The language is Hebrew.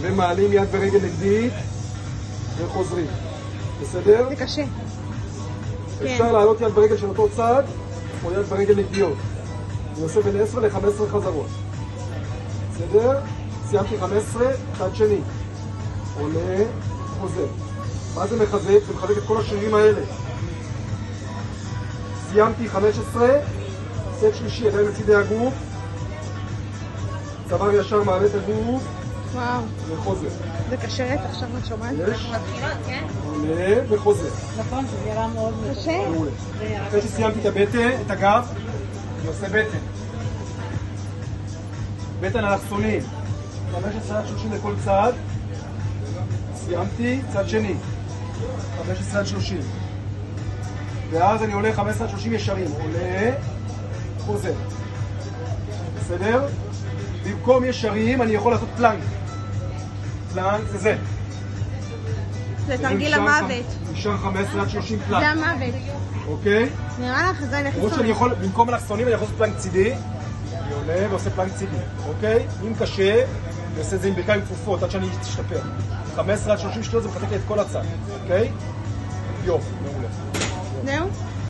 ומעלים יד ורגל נגדית וחוזרים. בסדר? זה קשה. אפשר לעלות יד ורגל של אותו צד או יד ורגל נגדיות. אני עושה בין 10 ל-15 חזרות. בסדר? סיימתי 15, צד שני. עולה, חוזר. מה זה מחזק? זה מחזק את כל השרירים האלה. סיימתי 15, סט שלישי, ידיים לצידי הגוף. צוואר ישר מעלה את הגוף. וואו. וחוזר. זה קשה רצח, עכשיו את שומעת? יש. עולה וחוזר. נכון, זה נראה מאוד קשה. מעולה. אחרי שסיימתי את הבטן, את הגב, אני עושה בטן. בטן אלכסונים. 15 עד 30 לכל צד. סיימתי, צד שני. 15 עד 30. ואז אני עולה 15 עד 30 ישרים. עולה, חוזר. בסדר? במקום ישרים אני יכול לעשות פלנק. פלנק זה זה. זה תרגיל המוות. נשאר 15 עד 30 פלנק. זה המוות. אוקיי? נראה לך, זה למרות שאני יכול, במקום אלכסונים אני יכול לעשות פלנק צידי. אני עולה ועושה פלנק צידי. אוקיי? אם קשה, אני עושה את זה עם ברכיים כפופות עד שאני אשתפר. 15 עד 30 שניות זה מחזק לי את כל הצד. אוקיי? יופי, מעולה. זהו?